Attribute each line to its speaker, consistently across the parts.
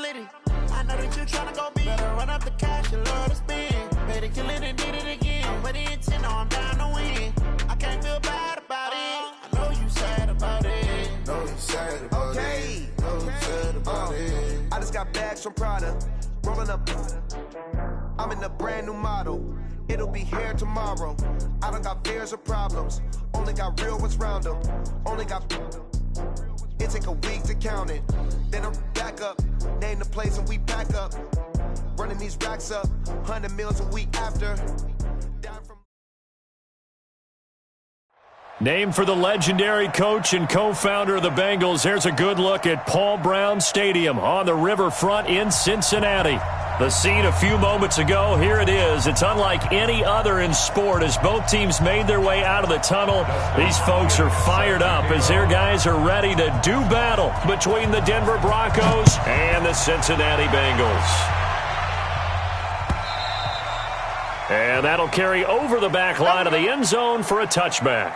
Speaker 1: litty. I know that you tryna go big. Better run up the cash, you love to spend. Better kill it and did it again. I'm with the intent, no, I'm down to win. I can't feel bad about it. I know you sad about it.
Speaker 2: Know you sad about it. Know you sad about it.
Speaker 3: I just got bags from Prada. Rolling up. I'm in a brand new model. It'll be here tomorrow. I don't got fears or problems. Only got real ones round them. Only got. It take a week to count it. Then I'm back up. Name the place and we pack up. Running these racks up. 100 meals a week after.
Speaker 4: Named for the legendary coach and co-founder of the Bengals, here's a good look at Paul Brown Stadium on the riverfront in Cincinnati. The scene a few moments ago, here it is. It's unlike any other in sport as both teams made their way out of the tunnel. These folks are fired up as their guys are ready to do battle between the Denver Broncos and the Cincinnati Bengals. And that'll carry over the back line of the end zone for a touchback.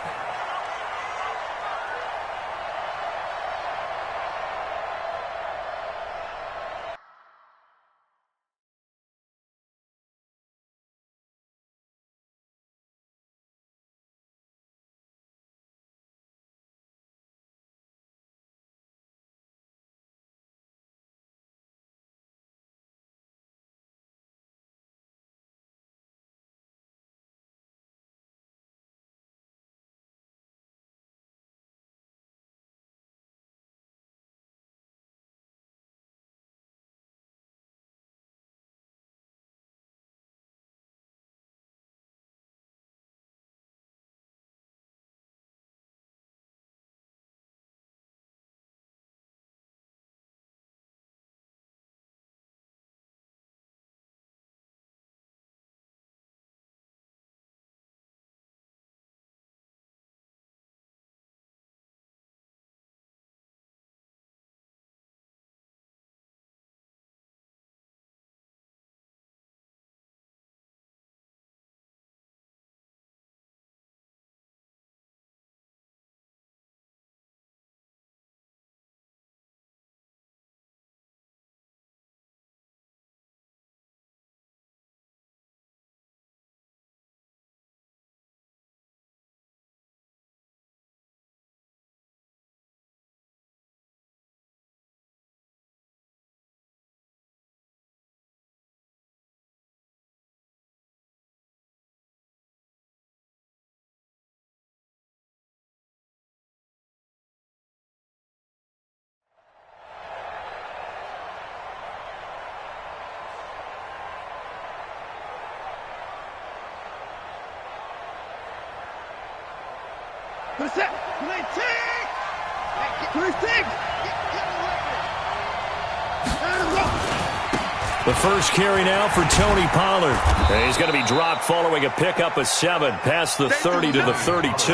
Speaker 4: The first carry now for Tony Pollard. And he's going to be dropped following a pickup of 7 past the 30 to the 32.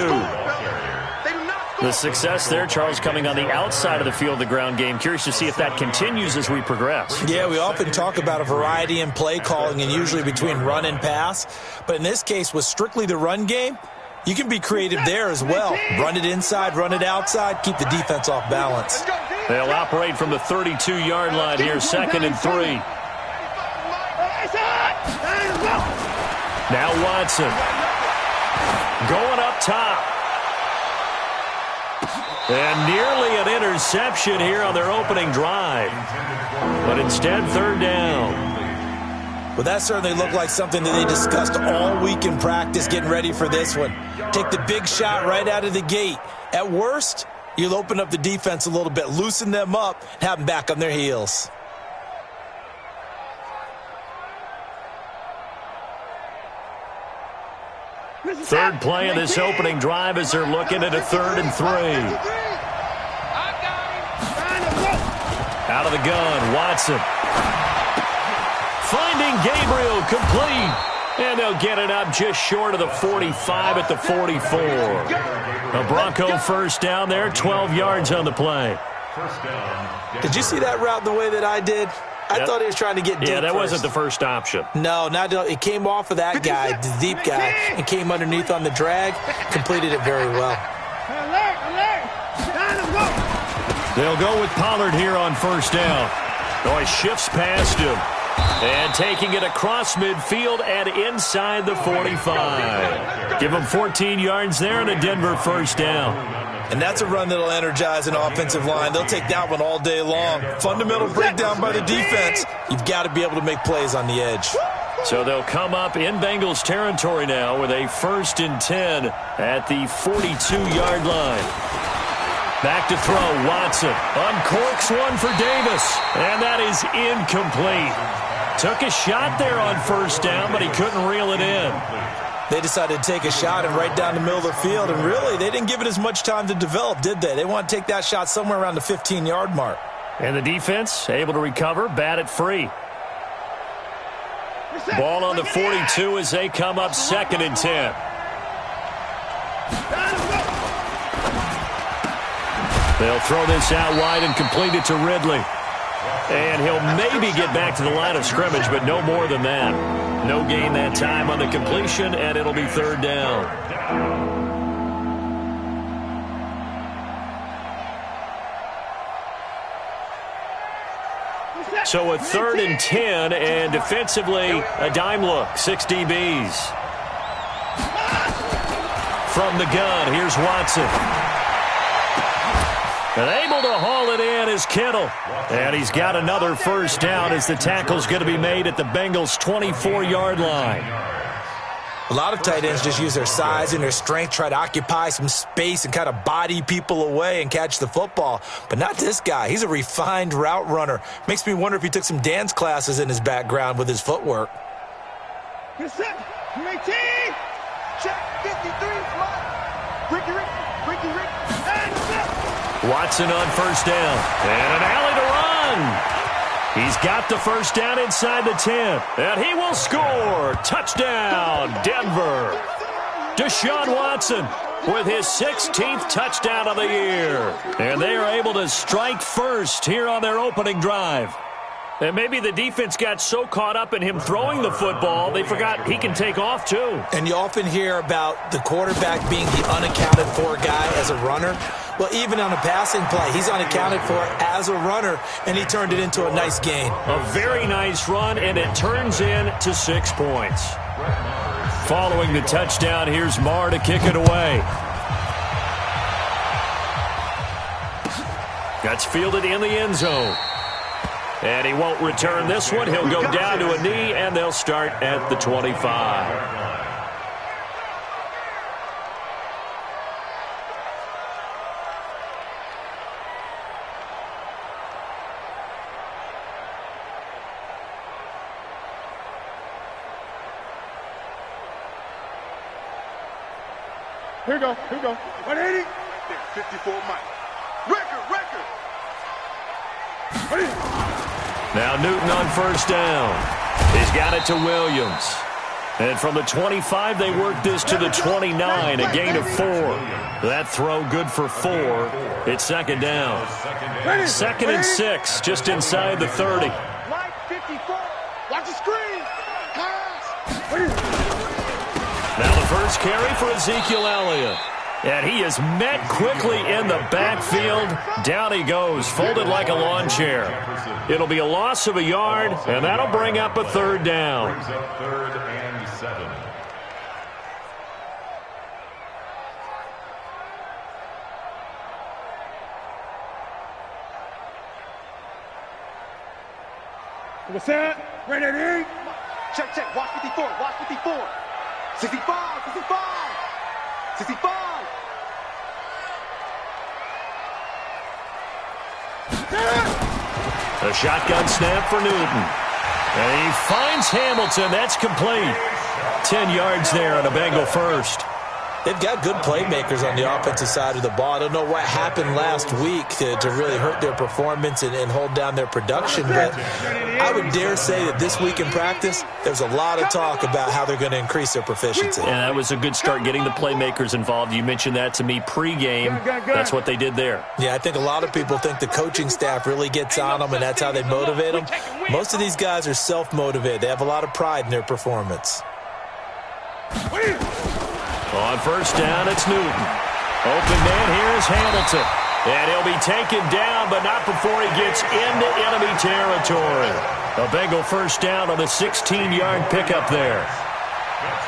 Speaker 4: The success there, Charles, coming on the outside of the field, the ground game. Curious to see if that continues as we progress.
Speaker 5: Yeah, we often talk about a variety in play calling and usually between run and pass. But in this case, with strictly the run game, you can be creative there as well. Run it inside, run it outside, keep the defense off balance.
Speaker 4: They'll operate from the 32-yard line here, 2nd and 3. Now Watson going up top. And nearly an interception here on their opening drive. But instead, 3rd down.
Speaker 5: Well, that certainly looked like something that they discussed all week in practice getting ready for this one. Take the big shot right out of the gate. At worst, you'll open up the defense a little bit, loosen them up, and have them back on their heels.
Speaker 4: Third play of this opening drive as they're looking at a 3rd and 3. Out of the gun, Watson. Finding Gabriel, complete. And they'll get it up just short of the 45 at the 44. A Bronco first down there, 12 yards on the play.
Speaker 5: Did you see that route the way that I did? I thought he was trying to get deep.
Speaker 4: Yeah, that
Speaker 5: first.
Speaker 4: wasn't the first option.
Speaker 5: No, it came off of that guy, the deep guy, and came underneath on the drag, completed it very well.
Speaker 4: They'll go with Pollard here on 1st down. Oh, he shifts past him. And taking it across midfield and inside the 45. Give him 14 yards there and a Denver first down.
Speaker 5: And that's a run that'll energize an offensive line. They'll take that one all day long. Fundamental breakdown by the defense. You've got to be able to make plays on the edge.
Speaker 4: So they'll come up in Bengals territory now with a 1st and 10 at the 42-yard line. Back to throw, Watson. Uncorks one for Davis. And that is incomplete. Took a shot there on first down, but he couldn't reel it in.
Speaker 5: They decided to take a shot and right down the middle of the field, and really, they didn't give it as much time to develop, did they? They want to take that shot somewhere around the 15-yard mark.
Speaker 4: And the defense able to recover, bat it free. Ball on the 42 as they come up 2nd and 10. They'll throw this out wide and complete it to Ridley. And he'll maybe get back to the line of scrimmage, but no more than that. No gain that time on the completion, and it'll be 3rd down. So a 3rd and 10, and defensively, a dime look, 6 DBs. From the gun, here's Watson. And able to haul it in is Kittle. And he's got another first down as the tackle's going to be made at the Bengals' 24-yard line.
Speaker 5: A lot of tight ends just use their size and their strength, try to occupy some space and kind of body people away and catch the football. But not this guy. He's a refined route runner. Makes me wonder if he took some dance classes in his background with his footwork.
Speaker 6: Get set. UAT. Check 53. Ricky. And set.
Speaker 4: Watson on first down. And an alley to run. He's got the first down inside the 10. And he will score. Touchdown, Denver. Deshaun Watson with his 16th touchdown of the year. And they are able to strike first here on their opening drive. And maybe the defense got so caught up in him throwing the football, they forgot he can take off too.
Speaker 5: And you often hear about the quarterback being the unaccounted for guy as a runner. Well, even on a passing play, he's unaccounted for as a runner, and he turned it into a nice gain.
Speaker 4: A very nice run, and it turns into 6 points. Following the touchdown, here's Marr to kick it away. That's fielded in the end zone. And he won't return this one. He'll go down to a knee, and they'll start at the 25.
Speaker 6: Here we go. 180. 54 Mike. Record.
Speaker 4: Now Newton on first down. He's got it to Williams. And from the 25, they work this to the 29, a gain of 4. That throw good for 4. It's 2nd down. 2nd and 6, just inside the 30.
Speaker 6: Mike 54. Watch the screen. Pass.
Speaker 4: Now the first carry for Ezekiel Elliott. And he is met quickly in the backfield. Down he goes, folded like a lawn chair. It'll be a loss of a yard, and that'll bring up a 3rd down.
Speaker 7: 3rd and 7.
Speaker 6: What's that? Ready. Check. Watch 54. 65. 65.
Speaker 4: A shotgun snap for Newton. And he finds Hamilton. That's complete. 10 yards there on a Bengal first.
Speaker 5: They've got good playmakers on the offensive side of the ball. I don't know what happened last week to really hurt their performance and hold down their production, but I would dare say that this week in practice, there's a lot of talk about how they're going to increase their proficiency.
Speaker 4: And that was a good start, getting the playmakers involved. You mentioned that to me pregame. That's what they did there.
Speaker 5: Yeah, I think a lot of people think the coaching staff really gets on them, and that's how they motivate them. Most of these guys are self-motivated. They have a lot of pride in their performance.
Speaker 4: On first down, it's Newton. Open man here is Hamilton. And he'll be taken down, but not before he gets into enemy territory. A Bengal first down on the 16-yard pickup there.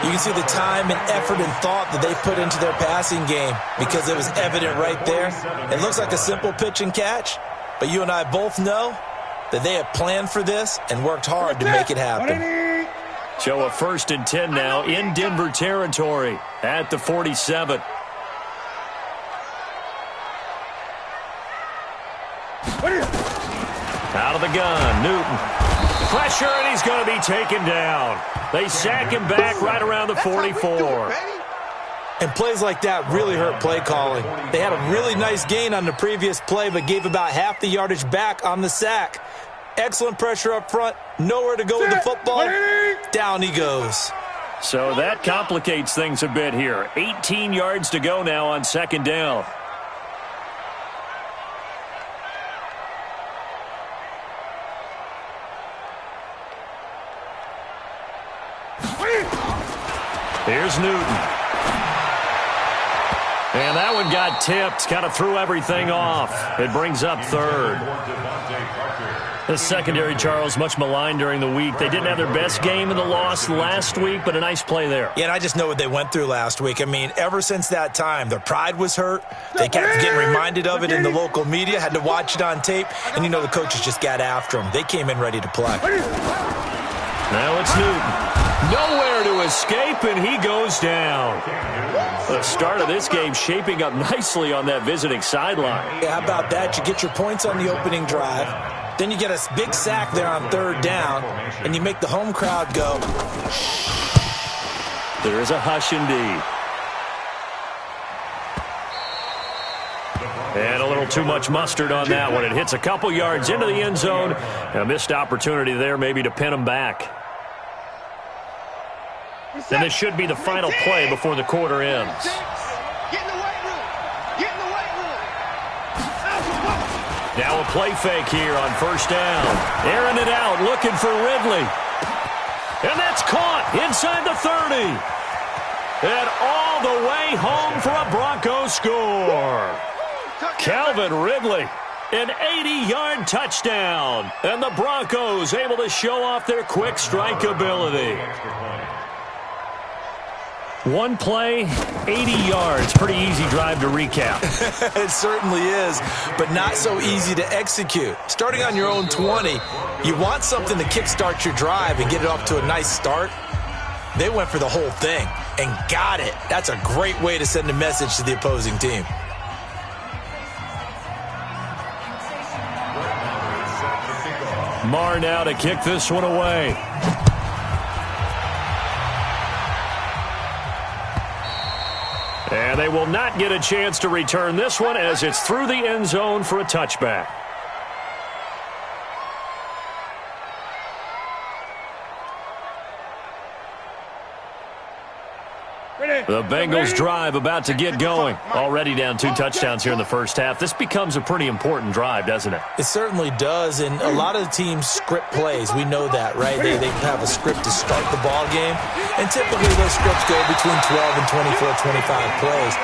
Speaker 5: You can see the time and effort and thought that they put into their passing game because it was evident right there. It looks like a simple pitch and catch, but you and I both know that they have planned for this and worked hard to make it happen.
Speaker 4: So a 1st and 10 now in Denver territory at the 47. Out of the gun, Newton. Pressure, and he's going to be taken down. They sack him back right around the 44.
Speaker 5: And plays like that really hurt play calling. They had a really nice gain on the previous play, but gave about half the yardage back on the sack. Excellent pressure up front. Nowhere to go with the football. Down he goes.
Speaker 4: So that complicates things a bit here. 18 yards to go now on 2nd down. Here's Newton. And that one got tipped. Kind of threw everything off. It brings up 3rd. The secondary, Charles, much maligned during the week. They didn't have their best game in the loss last week, but a nice play there.
Speaker 5: Yeah, and I just know what they went through last week. I mean, ever since that time, their pride was hurt. They kept getting reminded of it in the local media, had to watch it on tape, and you know the coaches just got after them. They came in ready to play.
Speaker 4: Now it's Newton. Nowhere to escape, and he goes down. The start of this game shaping up nicely on that visiting sideline.
Speaker 5: Yeah, how about that? You get your points on the opening drive. Then you get a big sack there on 3rd down, and you make the home crowd go.
Speaker 4: There is a hush indeed. And a little too much mustard on that one. It hits a couple yards into the end zone. A missed opportunity there maybe to pin him back. And this should be the final play before the quarter ends.
Speaker 6: Get in the weight room. Get in the weight room.
Speaker 4: Now a play fake here on 1st down. Airing it out, looking for Ridley. And that's caught inside the 30. And all the way home for a Broncos score. Calvin Ridley, an 80-yard touchdown. And the Broncos able to show off their quick strike ability. One play, 80 yards. Pretty easy drive to recap.
Speaker 5: It certainly is, but not so easy to execute. Starting on your own 20, you want something to kickstart your drive and get it off to a nice start. They went for the whole thing and got it. That's a great way to send a message to the opposing team.
Speaker 4: Marr now to kick this one away. And they will not get a chance to return this one as it's through the end zone for a touchback. The Bengals drive about to get going. Already down 2 touchdowns here in the first half. This becomes a pretty important drive, doesn't it?
Speaker 5: It certainly does, and a lot of the teams script plays. We know that, right? They have a script to start the ball game, and typically those scripts go between 12 and 24, 25 plays.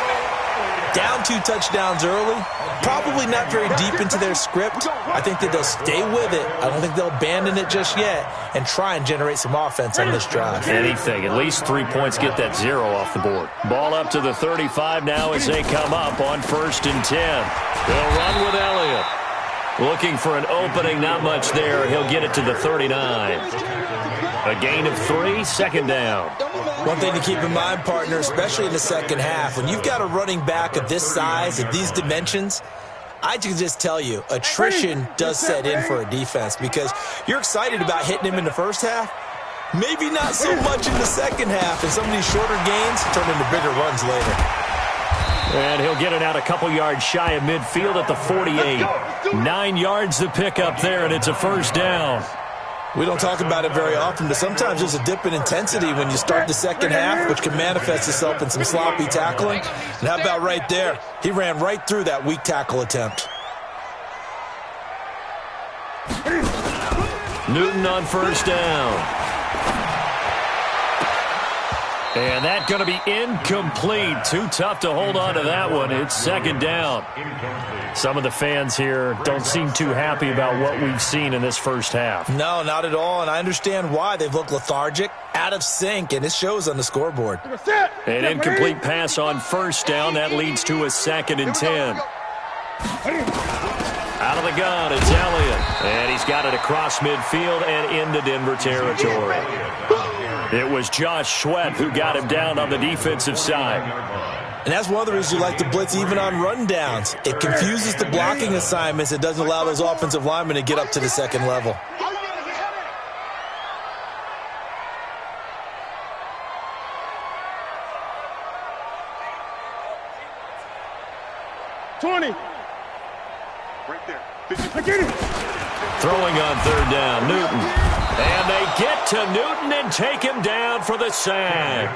Speaker 5: Down 2 touchdowns early, probably not very deep into their script. I think that they'll stay with it. I don't think they'll abandon it just yet and try and generate some offense on this drive.
Speaker 4: Anything. At least 3 points, get that 0 off the board. Ball up to the 35 now as they come up on 1st and 10. They'll run with Elliott. Looking for an opening, not much there. He'll get it to the 39. A gain of 3, 2nd down.
Speaker 5: One thing to keep in mind, partner, especially in the second half, when you've got a running back of this size, of these dimensions, I can just tell you, attrition does set in for a defense because you're excited about hitting him in the first half. Maybe not so much in the second half, and some of these shorter gains turn into bigger runs later.
Speaker 4: And he'll get it out a couple yards shy of midfield at the 48. 9 yards to pick up there, and it's a 1st down.
Speaker 5: We don't talk about it very often, but sometimes there's a dip in intensity when you start the second half, which can manifest itself in some sloppy tackling. And how about right there? He ran right through that weak tackle attempt.
Speaker 4: Newton on 1st down. And that's going to be incomplete. Too tough to hold on to that one. It's second down. Some of the fans here don't seem too happy about what we've seen in this first half.
Speaker 5: No, not at all, and I understand why. They've looked lethargic, out of sync, and it shows on the scoreboard.
Speaker 4: An incomplete pass on first down. That leads to a 2nd and 10. Out of the gun, it's Elliott. And he's got it across midfield and into Denver territory. It was Josh Sweat who got him down on the defensive side.
Speaker 5: And that's one of the reasons you like to blitz even on rundowns. It confuses the blocking assignments. It doesn't allow those offensive linemen to get up to the second level.
Speaker 4: Throwing on third down, Newton. And they get to Newton and take him down for the sack.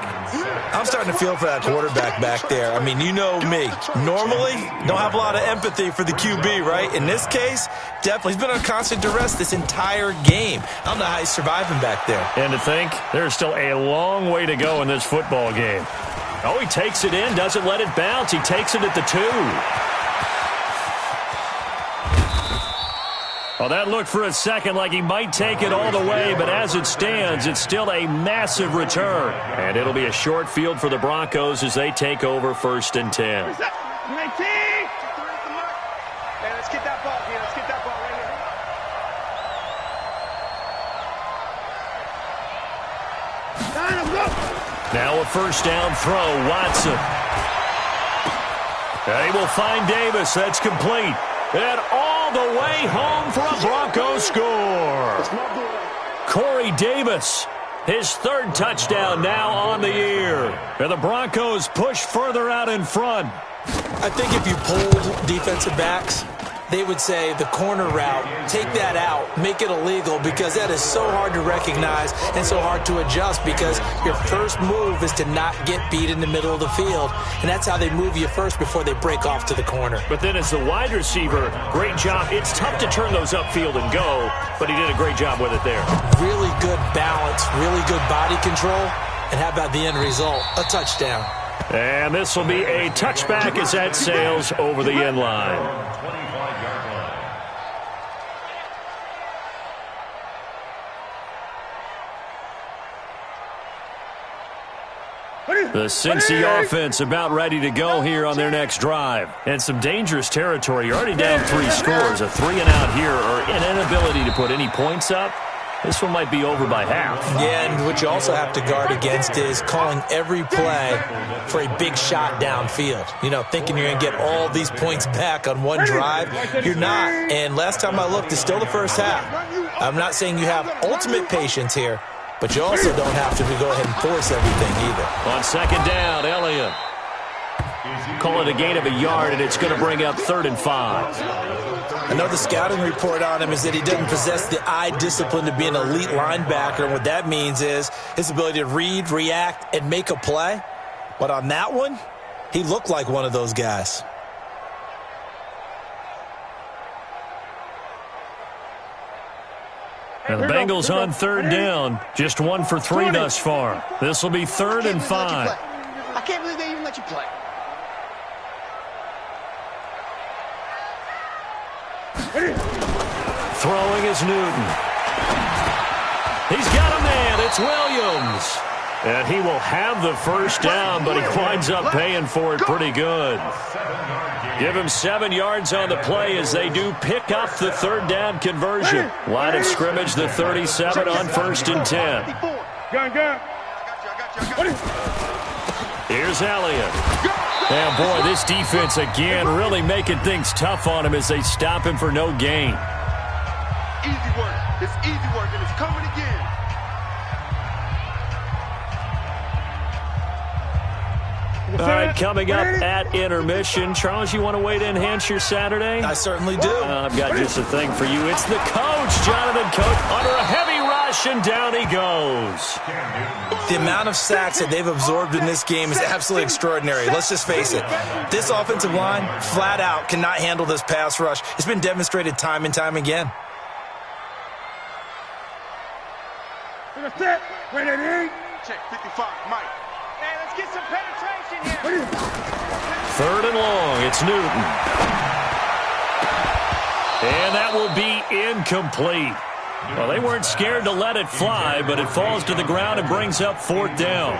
Speaker 5: I'm starting to feel for that quarterback back there. I mean, you know me. Normally, don't have a lot of empathy for the QB, right? In this case, definitely. He's been on constant duress this entire game. I don't know how he's surviving back there.
Speaker 4: And to think, there's still a long way to go in this football game. Oh, he takes it in, doesn't let it bounce. He takes it at the 2. Well, that looked for a second like he might take it all the way, but as it stands, it's still a massive return. And it'll be a short field for the Broncos as they take over 1st and 10.
Speaker 6: 19! Hey, let's get that ball here. Let's get that ball right here.
Speaker 4: Now a first down throw, Watson. They will find Davis. That's complete. And all the way home for a Broncos score. Corey Davis, his 3rd touchdown now on the year. And the Broncos push further out in front.
Speaker 5: I think if you polled defensive backs, they would say the corner route, take that out, make it illegal, because that is so hard to recognize and so hard to adjust, because your first move is to not get beat in the middle of the field, and that's how they move you first before they break off to the corner.
Speaker 4: But then as the wide receiver, great job. It's tough to turn those upfield and go, but he did a great job with it there.
Speaker 5: Really good balance, really good body control, and how about the end result? A touchdown.
Speaker 4: And this will be a touchback as that sails over the end line. The Cincy offense about ready to go here on their next drive. And some dangerous territory. You're already down 3 scores. A 3-and-out here, or an inability to put any points up. This one might be over by half.
Speaker 5: Yeah, and what you also have to guard against is calling every play for a big shot downfield. You know, thinking you're going to get all these points back on one drive. You're not. And last time I looked, it's still the first half. I'm not saying you have ultimate patience here, but you also don't have to go ahead and force everything either.
Speaker 4: On 2nd down, Elliott. Call it a gain of a yard, and it's going to bring up 3rd and 5.
Speaker 5: Another scouting report on him is that he doesn't possess the eye discipline to be an elite linebacker. And what that means is his ability to read, react, and make a play. But on that one, he looked like one of those guys.
Speaker 4: And the Bengals on 3rd down. Just 1 for 3 thus far. This will be 3rd and 5.
Speaker 6: I can't believe they even let you play.
Speaker 4: Throwing is Newton. He's got a man. It's Williams. And he will have the first down, but he winds up paying for it pretty good. Give him 7 yards on the play as they do pick up the 3rd down conversion. Line of scrimmage, the 37 on 1st and 10. Here's Elliott. And boy, this defense again really making things tough on him as they stop him for no gain.
Speaker 6: Easy work. It's easy work, and it's coming again.
Speaker 4: All right, coming up at intermission. Charles, you want to wait to enhance your Saturday?
Speaker 5: I certainly do.
Speaker 4: I've got just a thing for you. It's the coach, Jonathan Coach, under a heavy rush, and down he goes.
Speaker 5: The amount of sacks that they've absorbed in this game is absolutely extraordinary. Let's just face it. This offensive line, flat out, cannot handle this pass rush. It's been demonstrated time and time again.
Speaker 6: Check 55, Mike. Hey, let's get some penetration here.
Speaker 4: 3rd and long. It's Newton. And that will be incomplete. Well, they weren't scared to let it fly, but it falls to the ground and brings up 4th down.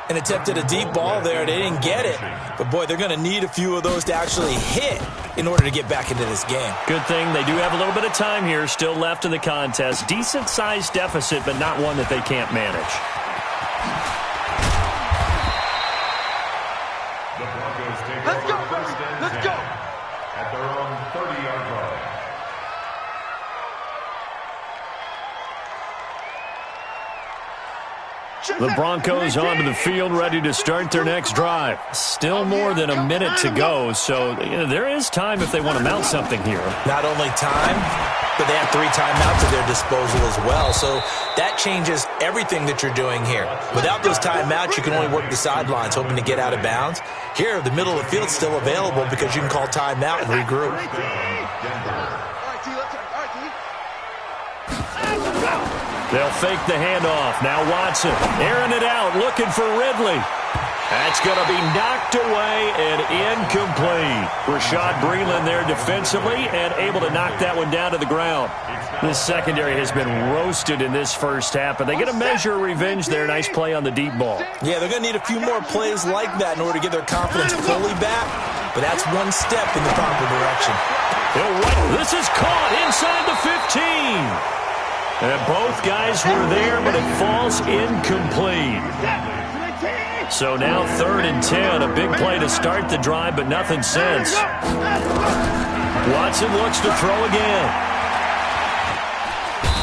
Speaker 5: And attempted a deep ball there. They didn't get it. But, boy, they're going to need a few of those to actually hit in order to get back into this game.
Speaker 4: Good thing they do have a little bit of time here still left in the contest. Decent-sized deficit, but not one that they can't manage.
Speaker 7: The Broncos take
Speaker 6: Let's go,
Speaker 7: over first and
Speaker 6: let's
Speaker 7: 10
Speaker 6: go.
Speaker 7: at their own 30-yard line.
Speaker 4: The Broncos onto the field, ready to start their next drive. Still more than a minute to go, so there is time if they want to mount something here.
Speaker 5: Not only time, but they have 3 timeouts at their disposal as well. So that changes everything that you're doing here. Without those timeouts, you can only work the sidelines, hoping to get out of bounds. Here, the middle of the field's still available because you can call timeout and regroup.
Speaker 4: They'll fake the handoff. Now Watson airing it out, looking for Ridley. That's going to be knocked away and incomplete. Rashad Breeland there defensively and able to knock that one down to the ground. This secondary has been roasted in this first half, but they get a measure of revenge there. Nice play on the deep ball.
Speaker 5: Yeah, they're going to need a few more plays like that in order to get their confidence fully back, but that's one step in the proper direction.
Speaker 4: This is caught inside the 15. And both guys were there, but it falls incomplete. So now 3rd and 10, a big play to start the drive, but nothing since. Watson looks to throw again.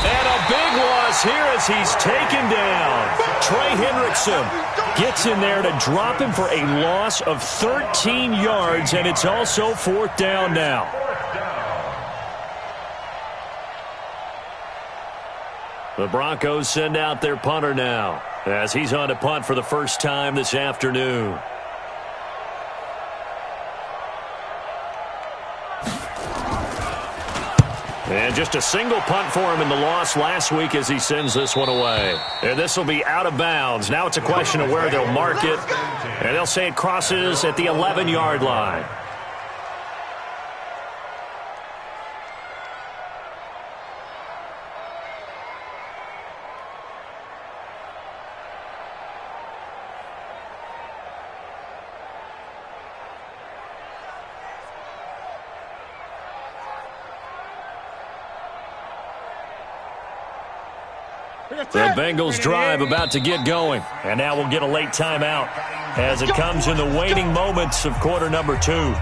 Speaker 4: And a big loss here as he's taken down. Trey Hendrickson gets in there to drop him for a loss of 13 yards, and it's also 4th down now. The Broncos send out their punter now as he's on to punt for the first time this afternoon. And just a single punt for him in the loss last week as he sends this one away. And this will be out of bounds. Now it's a question of where they'll mark it. And they'll say it crosses at the 11-yard line. The Bengals drive about to get going. And now we'll get a late timeout as it comes in the waning moments of quarter number 2.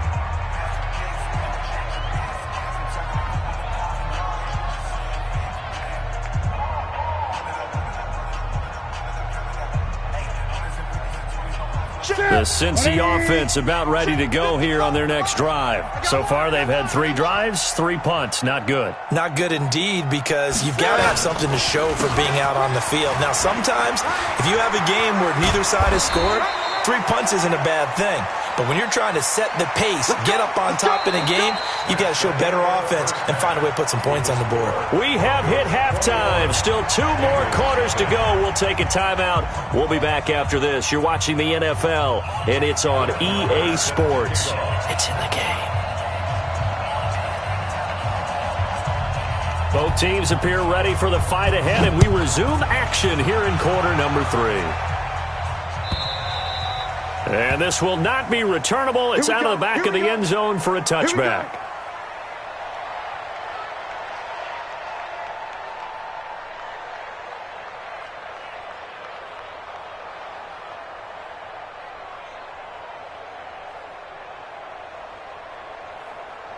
Speaker 4: The Cincy offense about ready to go here on their next drive. So far, they've had 3 drives, 3 punts. Not good.
Speaker 5: Not good indeed, because you've got to have something to show for being out on the field. Now, sometimes, if you have a game where neither side has scored, 3 punts isn't a bad thing. But when you're trying to set the pace, get up on top in a game, you've got to show better offense and find a way to put some points on the board.
Speaker 4: We have hit halftime. Still 2 more quarters to go. We'll take a timeout. We'll be back after this. You're watching the NFL, and it's on EA Sports. It's in the game. Both teams appear ready for the fight ahead, and we resume action here in quarter number 3. And this will not be returnable. It's out of the back of the end zone for a touchback.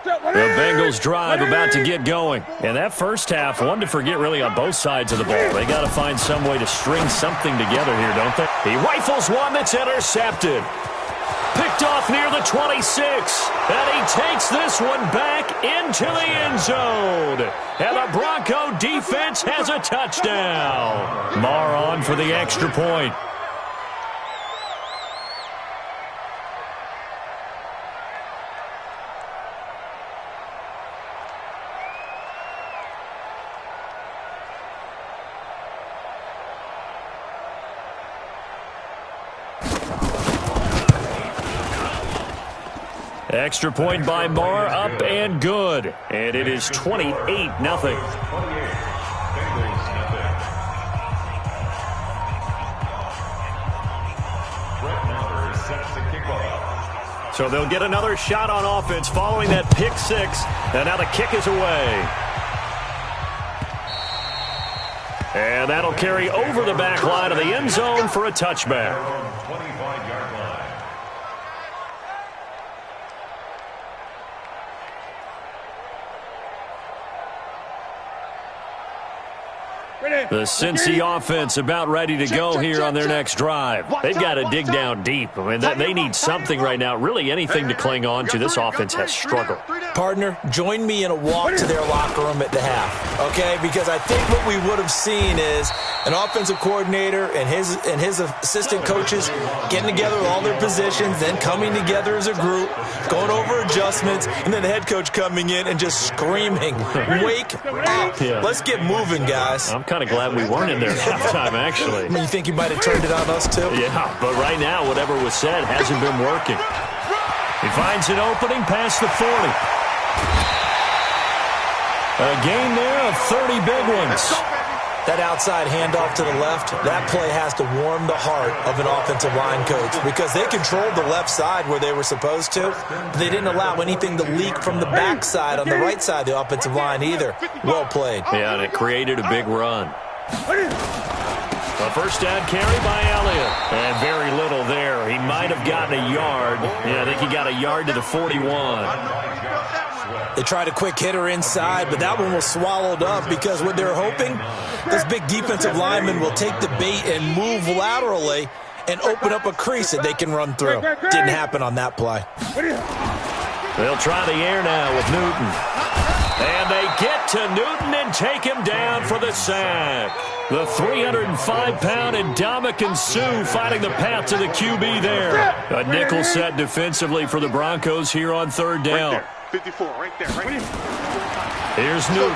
Speaker 4: The Bengals drive about to get going. And that first half, one to forget really on both sides of the ball. They got to find some way to string something together here, don't they? He rifles one that's intercepted. Picked off near the 26. And he takes this one back into the end zone. And the Bronco defense has a touchdown. Marr on for the extra point. Extra point by Marr, up and good. And it is 28-0. So they'll get another shot on offense following that pick six. And now the kick is away. And that'll carry over the back line of the end zone for a touchback.
Speaker 7: 25-yard line.
Speaker 4: The Cincy offense about ready to go here on their next drive. They've got to dig down deep. I mean, they need something right now, really anything to cling on to. This offense has struggled.
Speaker 5: Partner, join me in a walk to their locker room at the half, okay? Because I think what we would have seen is an offensive coordinator and his assistant coaches getting together with all their positions, then coming together as a group, going over adjustments, and then the head coach coming in and just screaming, "Wake up.
Speaker 4: Yeah.
Speaker 5: Let's get moving, guys."
Speaker 4: I'm kind of glad we weren't in there at halftime, actually.
Speaker 5: I mean, you think you might have turned it on us, too?
Speaker 4: Yeah, but right now, whatever was said hasn't been working. He finds an opening past the 40. A gain there of 30 big ones.
Speaker 5: That outside handoff to the left, that play has to warm the heart of an offensive line coach because they controlled the left side where they were supposed to, but they didn't allow anything to leak from the backside on the right side of the offensive line either. Well played.
Speaker 4: Yeah, and it created a big run. A first down carry by Elliott. And very little there. He might have gotten a yard. Yeah, I think he got a yard to the 41.
Speaker 5: They tried a quick hitter inside, but that one was swallowed up because what they're hoping, this big defensive lineman will take the bait and move laterally and open up a crease that they can run through. Didn't happen on that play.
Speaker 4: They'll try the air now with Newton. And they get to Newton and take him down for the sack. The 305-pound Ndamukong Suh finding the path to the QB there. A nickel set defensively for the Broncos here on third down.
Speaker 6: Right there. 54, right there, right there.
Speaker 4: Here's Newton.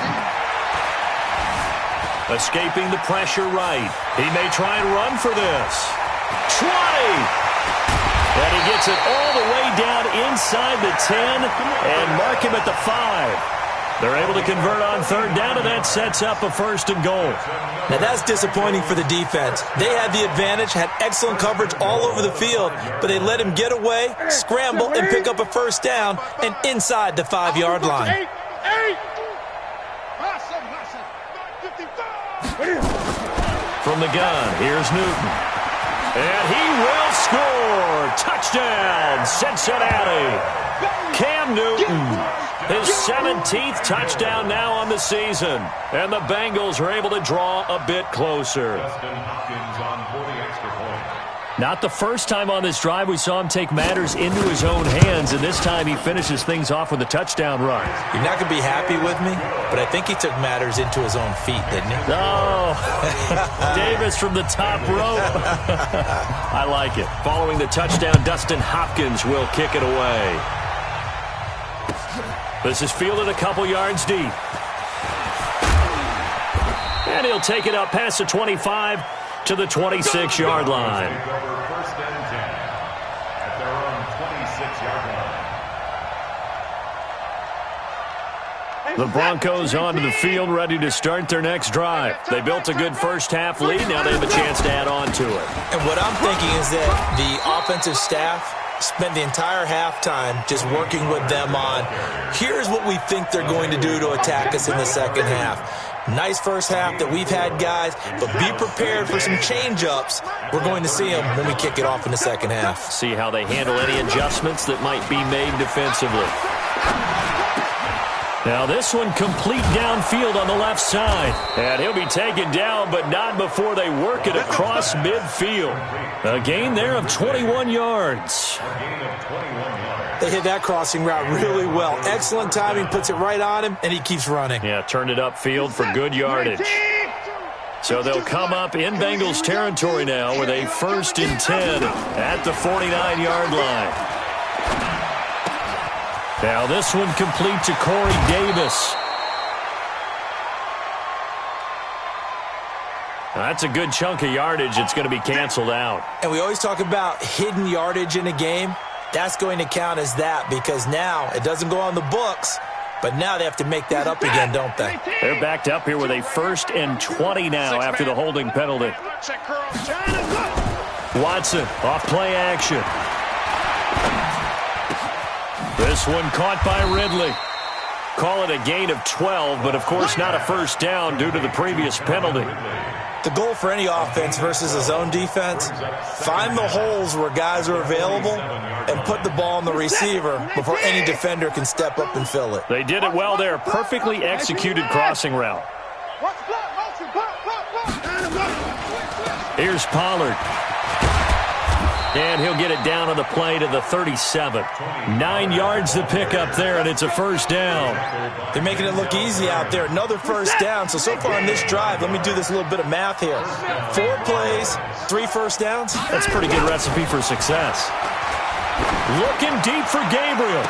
Speaker 4: Escaping the pressure right. He may try and run for this. 20! And he gets it all the way down inside the 10 and mark him at the 5. They're able to convert on third down, and that sets up a first and goal.
Speaker 5: Now that's disappointing for the defense. They had the advantage, had excellent coverage all over the field, but they let him get away, scramble, and pick up a first down and inside the 5-yard line.
Speaker 4: From the gun, here's Newton. And he will score! Touchdown, Cincinnati! Cam Newton, his 17th touchdown now on the season. And the Bengals are able to draw a bit closer. Not the first time on this drive we saw him take matters into his own hands, and this time he finishes things off with a touchdown run.
Speaker 5: You're not going to be happy with me, but I think he took matters into his own feet, didn't he?
Speaker 4: Oh, Davis from the top rope. I like it. Following the touchdown, Dustin Hopkins will kick it away. This is fielded a couple yards deep. And he'll take it up past the 25 to the 26-yard line.
Speaker 7: First and 10 at their own 26-yard line.
Speaker 4: The Broncos onto the field, ready to start their next drive. They built a good first-half lead. Now they have a chance to add on to it.
Speaker 5: And what I'm thinking is that the offensive staff spent the entire halftime just working with them on, here's what we think they're going to do to attack us in the second half. Nice first half that we've had, guys, but be prepared for some change-ups. We're going to see them when we kick it off in the second half.
Speaker 4: See how they handle any adjustments that might be made defensively. Now this one complete downfield on the left side. And he'll be taken down, but not before they work it across midfield. A gain there of 21 yards.
Speaker 5: They hit that crossing route really well. Excellent timing, puts it right on him, and he keeps running.
Speaker 4: Yeah, turned it upfield for good yardage. So they'll come up in Bengals territory now with a 1st and 10 at the 49-yard line. Now this one complete to Corey Davis. That's a good chunk of yardage. It's going to be canceled out.
Speaker 5: And we always talk about hidden yardage in a game. that's going to count as that because now it doesn't go on the books, but now they have to make that up again, don't they?
Speaker 4: They're backed up here with a 1st and 20 now after the holding penalty. Watson off play action. This one caught by Ridley. Call it a gain of 12, but of course not a first down due to the previous penalty.
Speaker 5: The goal for any offense versus a zone defense, find the holes where guys are available and put the ball on the receiver before any defender can step up and fill it.
Speaker 4: They did it well there. Perfectly executed crossing route. Here's Pollard. And he'll get it down on the play to the 37. 9 yards to pick up there, and it's a first down.
Speaker 5: They're making it look easy out there. Another first down. So far on this drive, let me do this little bit of math here. 4 plays, 3 first downs.
Speaker 4: That's a pretty good recipe for success. Looking deep for Gabriel.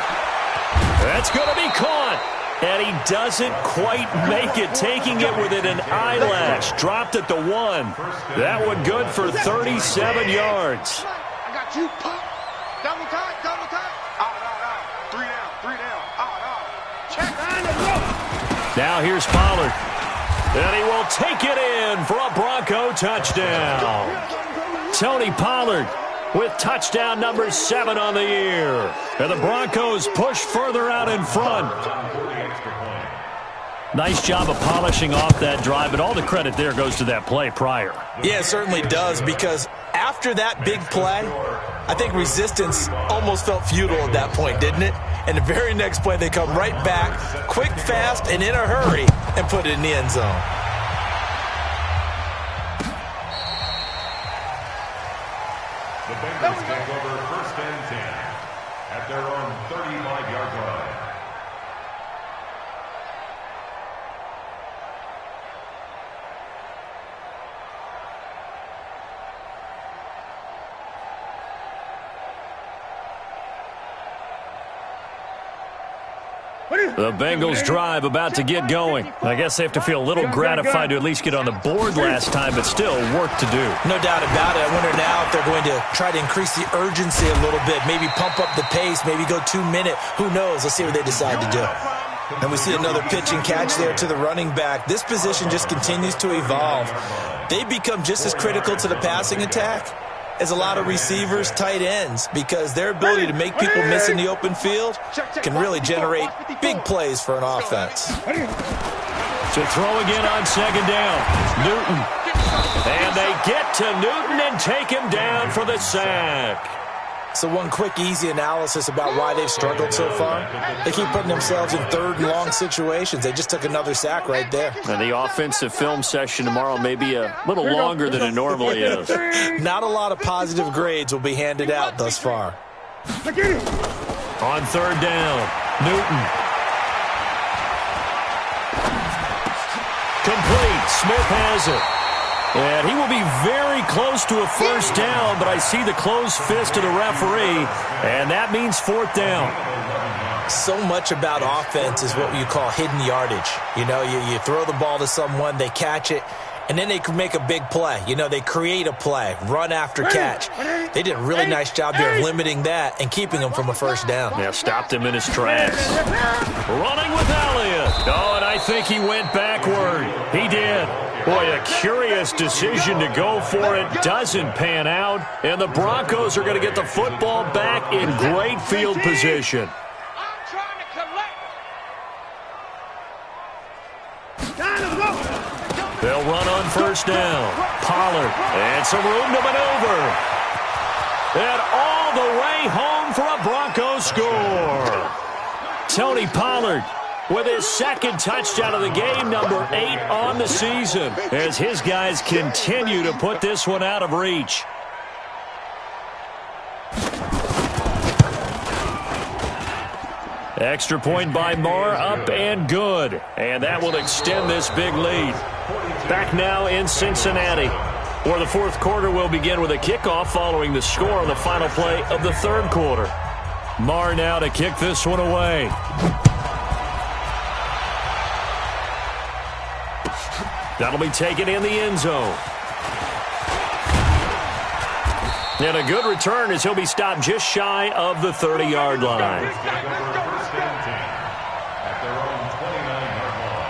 Speaker 4: That's going to be caught. And he doesn't quite make it, taking it within an eyelash. Dropped at the 1. That one good for 37 yards.
Speaker 6: You pop. Double time, double time. Out. 3 down. Out. Check.
Speaker 4: Now here's Pollard. And he will take it in for a Bronco touchdown. Tony Pollard with touchdown number 7 on the year. And the Broncos push further out in front. Nice job of polishing off that drive, but all the credit there goes to that play prior.
Speaker 5: Yeah, it certainly does, because after that big play, I think resistance almost felt futile at that point, didn't it? And the very next play, they come right back, quick, fast, and in a hurry, and put it in the end zone.
Speaker 7: The Bengals take over 1st and 10 at their own 35-yard line.
Speaker 4: The Bengals drive about to get going. I guess they have to feel a little gratified to at least get on the board last time, but still work to do.
Speaker 5: No doubt about it. I wonder now if they're going to try to increase the urgency a little bit, maybe pump up the pace, maybe go 2-minute. Who knows? Let's see what they decide to do. And we see another pitch and catch there to the running back. This position just continues to evolve. They become just as critical to the passing attack as a lot of receivers, tight ends, because their ability to make people miss in the open field can really generate big plays for an offense.
Speaker 4: To throw again on 2nd down. Newton. And they get to Newton and take him down for the sack.
Speaker 5: So one quick, easy analysis about why they've struggled so far. They keep putting themselves in 3rd and long situations. They just took another sack right there.
Speaker 4: And the offensive film session tomorrow may be a little longer than it normally is.
Speaker 5: Not a lot of positive grades will be handed out thus far.
Speaker 4: On 3rd down, Newton. Complete. Smith has it. And he will be very close to a first down, but I see the closed fist of the referee, and that means 4th down.
Speaker 5: So much about offense is what you call hidden yardage. You know, you throw the ball to someone, they catch it, and then they can make a big play. You know, they create a play, run after catch. They did a really nice job there of limiting that and keeping him from a first down.
Speaker 4: Yeah, stopped him in his tracks. Running with Elliott. Oh, and I think he went backward. He did. Boy, a curious decision to go for it. Doesn't pan out. And the Broncos are going to get the football back in great field position. They'll run on first down. Pollard. And some room to maneuver. And all the way home for a Broncos score. Tony Pollard with his 2nd touchdown of the game, number 8 on the season, as his guys continue to put this one out of reach. Extra point by Marr, up and good. And that will extend this big lead. Back now in Cincinnati, where the 4th quarter will begin with a kickoff following the score on the final play of the 3rd quarter. Marr now to kick this one away. That'll be taken in the end zone. And a good return as he'll be stopped just shy of the 30-yard line.
Speaker 7: First and 10 at their own 29-yard line.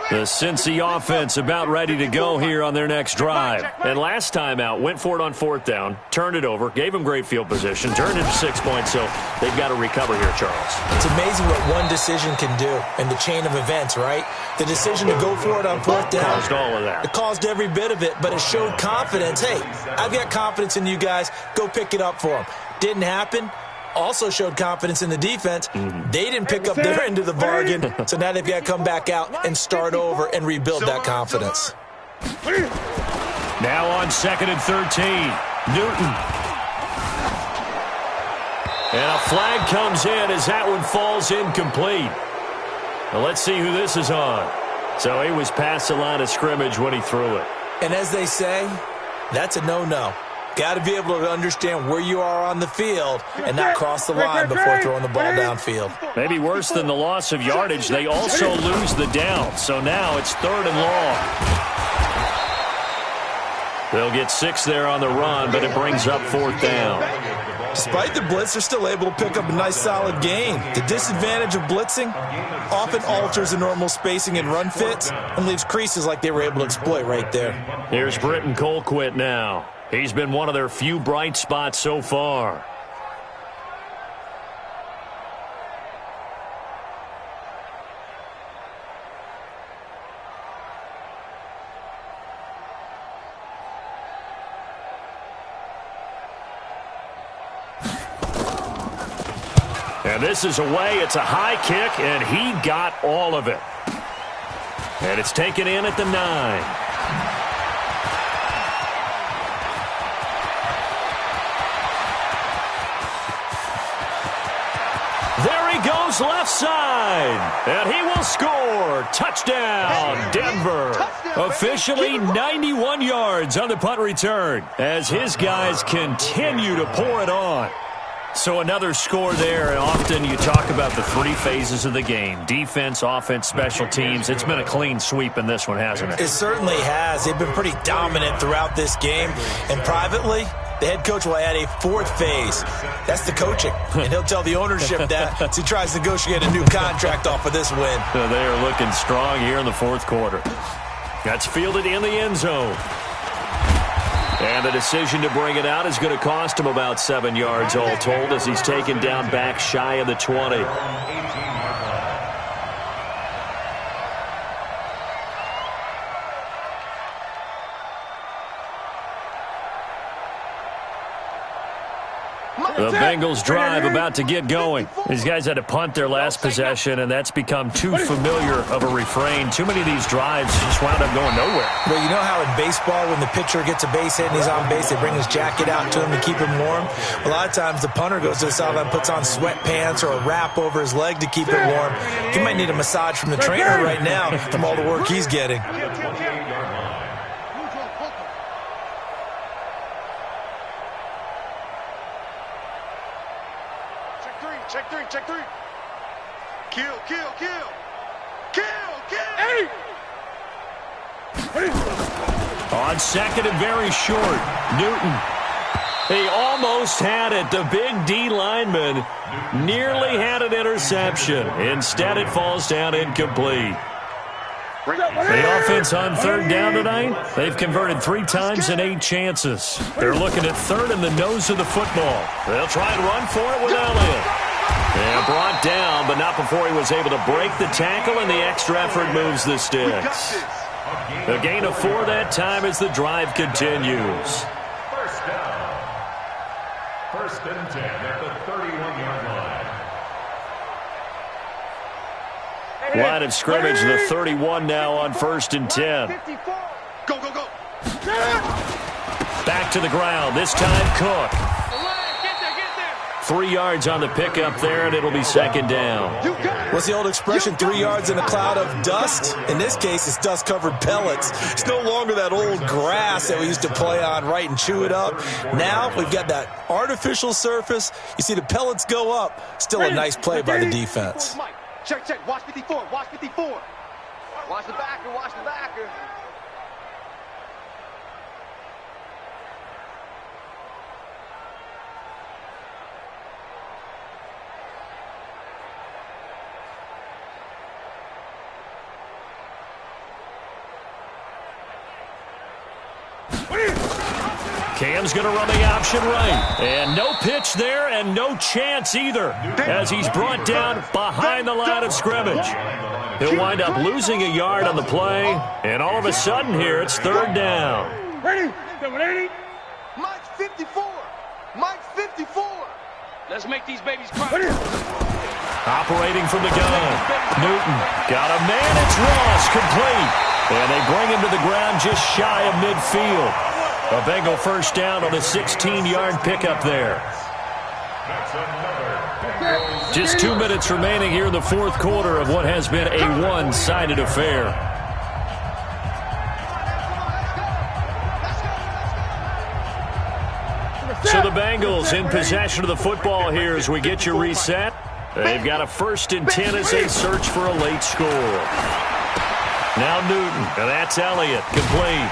Speaker 4: The Cincy offense about ready to go here on their next drive. And last time out, went for it on 4th down, turned it over, gave them great field position, turned it to 6 points, so they've got to recover here, Charles.
Speaker 5: It's amazing what one decision can do in the chain of events, right? The decision to go for it on 4th down.
Speaker 4: Caused all of that.
Speaker 5: It caused every bit of it, but it showed confidence. Hey, I've got confidence in you guys. Go pick it up for them. Didn't happen. Also showed confidence in the defense. They didn't pick up their end of the bargain, so now they've got to come back out and start over and rebuild that confidence.
Speaker 4: Now on 2nd and 13, Newton. And a flag comes in as that one falls incomplete. Now let's see who this is on. So he was past the line of scrimmage when he threw it.
Speaker 5: And as they say, that's a no-no. Got to be able to understand where you are on the field and not cross the line before throwing the ball downfield.
Speaker 4: Maybe worse than the loss of yardage, they also lose the down. So now it's 3rd and long. They'll get 6 there on the run, but it brings up 4th down.
Speaker 5: Despite the blitz, they're still able to pick up a nice solid gain. The disadvantage of blitzing often alters the normal spacing and run fits and leaves creases like they were able to exploit right there.
Speaker 4: Here's Britton Colquitt now. He's been one of their few bright spots so far. And this is away. It's a high kick, and he got all of it. And it's taken in at the 9. There he goes left side, and he will score. Touchdown, Denver. Officially 91 yards on the punt return as his guys continue to pour it on. So another score there, and often you talk about the 3 phases of the game. Defense, offense, special teams. It's been a clean sweep in this one, hasn't it?
Speaker 5: It certainly has. They've been pretty dominant throughout this game. And privately, the head coach will add a 4th phase. That's the coaching. And he'll tell the ownership that as he tries to negotiate a new contract off of this win.
Speaker 4: So they are looking strong here in the 4th quarter. That's fielded in the end zone. And the decision to bring it out is going to cost him about 7 yards all told as he's taken down back shy of the 20. The Bengals drive about to get going. These guys had to punt their last possession, and that's become too familiar of a refrain. Too many of these drives just wound up going nowhere.
Speaker 5: Well, you know how in baseball when the pitcher gets a base hit and he's on base, they bring his jacket out to him to keep him warm? A lot of times the punter goes to the sideline, puts on sweatpants or a wrap over his leg to keep it warm. He might need a massage from the trainer right now from all the work he's getting.
Speaker 6: Check three. Kill. Hey!
Speaker 4: On 2nd and very short, Newton. He almost had it. The big D lineman nearly had an interception. Instead, it falls down incomplete. The offense on 3rd down tonight, they've converted 3 times in 8 chances. They're looking at 3rd in the nose of the football. They'll try and run for it with Elliott. And brought down, but not before he was able to break the tackle, and the extra effort moves the sticks. A gain of 4 that time as the drive continues.
Speaker 7: First down. 1st and 10 at the 31-yard line.
Speaker 4: Line of scrimmage, the 31 now on 1st and 10.
Speaker 6: Go.
Speaker 4: Back to the ground, this time Cook. 3 yards on the pickup there, and it'll be 2nd down.
Speaker 5: What's the old expression, 3 yards in a cloud of dust? In this case, it's dust-covered pellets. It's no longer that old grass that we used to play on, right, and chew it up. Now we've got that artificial surface. You see the pellets go up. Still a nice play by the defense.
Speaker 6: Check, check. Watch 54. Watch 54. Watch the backer. Watch the backer.
Speaker 4: Cam's going to run the option right. And no pitch there and no chance either as he's brought down behind the line of scrimmage. He'll wind up losing a yard on the play, and all of a sudden here it's third down.
Speaker 6: Ready? Mike's 54. Mike's 54. Let's make these babies cry.
Speaker 4: Operating from the gun. Newton got a man. It's Ross, complete. And they bring him to the ground just shy of midfield. A Bengal first down on a 16-yard pickup there. Just 2 minutes remaining here in the fourth quarter of what has been a one-sided affair. So the Bengals in possession of the football here as we get you reset. They've got a 1st and 10 as they search for a late score. Now Newton, and that's Elliott, complete.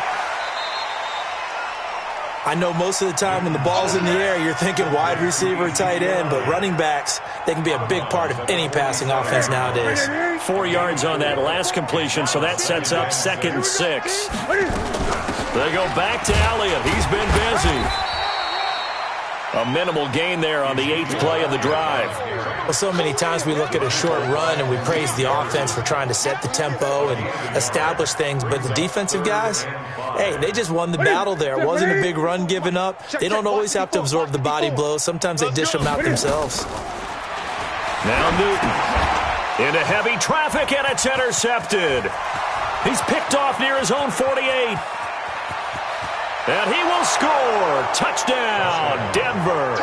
Speaker 5: I know most of the time when the ball's in the air, you're thinking wide receiver, tight end, but running backs, they can be a big part of any passing offense nowadays.
Speaker 4: 4 yards on that last completion, so that sets up 2nd and 6. They go back to Elliott. He's been busy. A minimal gain there on the 8th play of the drive.
Speaker 5: Well, so many times we look at a short run and we praise the offense for trying to set the tempo and establish things, but the defensive guys, hey, they just won the battle there. It wasn't a big run given up. They don't always have to absorb the body blows. Sometimes they dish them out themselves.
Speaker 4: Now Newton into heavy traffic, and it's intercepted. He's picked off near his own 48. And he will score. Touchdown, Denver.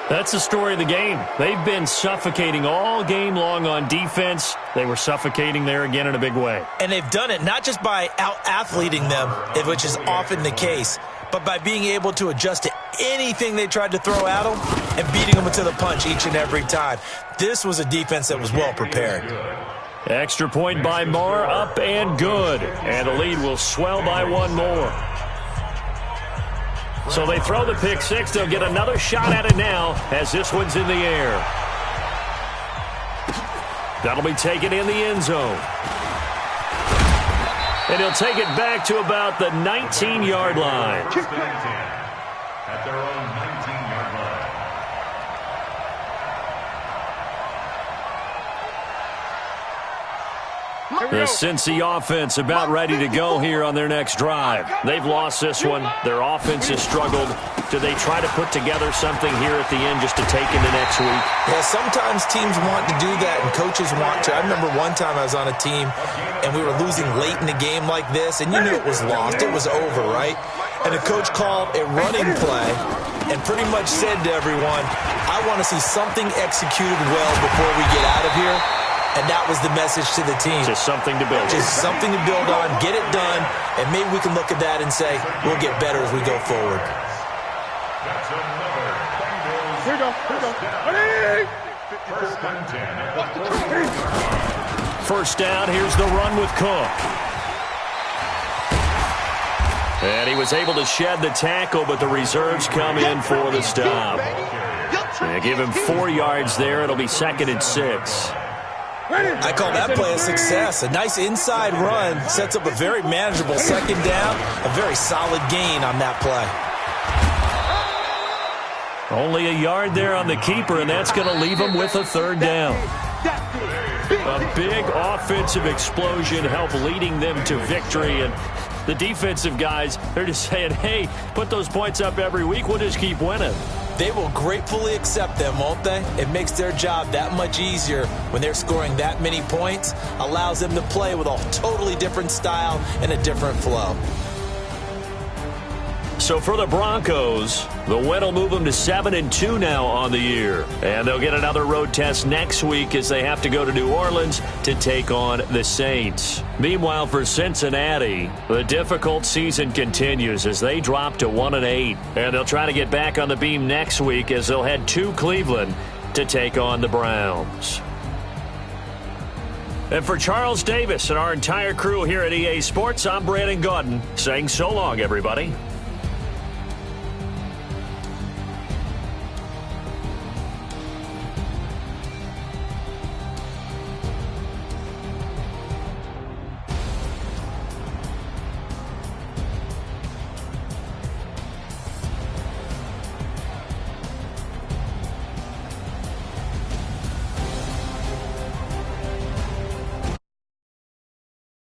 Speaker 4: That's the story of the game. They've been suffocating all game long on defense. They were suffocating there again in a big way.
Speaker 5: And they've done it not just by out-athleting them, which is often the case, but by being able to adjust to anything they tried to throw at them and beating them to the punch each and every time. This was a defense that was well prepared.
Speaker 4: Extra point by Moore, up and good. And the lead will swell by one more. So they throw the pick six. They'll get another shot at it now as this one's in the air. That'll be taken in the end zone. And he'll take it back to about the 19-yard line.
Speaker 7: At their own 19-yard line.
Speaker 4: The Cincy offense about ready to go here on their next drive. They've lost this one. Their offense has struggled. Do they try to put together something here at the end just to take into next week?
Speaker 5: Yeah, sometimes teams want to do that and coaches want to. I remember one time I was on a team and we were losing late in the game like this, and you knew it was lost. It was over, right? And the coach called a running play and pretty much said to everyone, I want to see something executed well before we get out of here. And that was the message to the team.
Speaker 4: Just something to build.
Speaker 5: Just something to build on, get it done, and maybe we can look at that and say, we'll get better as we go forward.
Speaker 7: That's another Bengals.
Speaker 6: Here we go.
Speaker 7: First and 10 at the 40.
Speaker 4: First down, here's the run with Cook. And he was able to shed the tackle, but the reserves come in for the stop. They give him 4 yards there. It'll be 2nd and 6.
Speaker 5: I call that play a success. A nice inside run sets up a very manageable 2nd down. A very solid gain on that play.
Speaker 4: Only a yard there on the keeper, and that's going to leave him with a 3rd down. A big offensive explosion helped leading them to victory, and the defensive guys, they're just saying, hey, put those points up every week, we'll just keep winning.
Speaker 5: They will gratefully accept them, won't they? It makes their job that much easier when they're scoring that many points, allows them to play with a totally different style and a different flow.
Speaker 4: So for the Broncos, the win will move them to 7-2 now on the year. And they'll get another road test next week as they have to go to New Orleans to take on the Saints. Meanwhile, for Cincinnati, the difficult season continues as they drop to 1-8. And they'll try to get back on the beam next week as they'll head to Cleveland to take on the Browns. And for Charles Davis and our entire crew here at EA Sports, I'm Brandon Gaudin saying so long, everybody.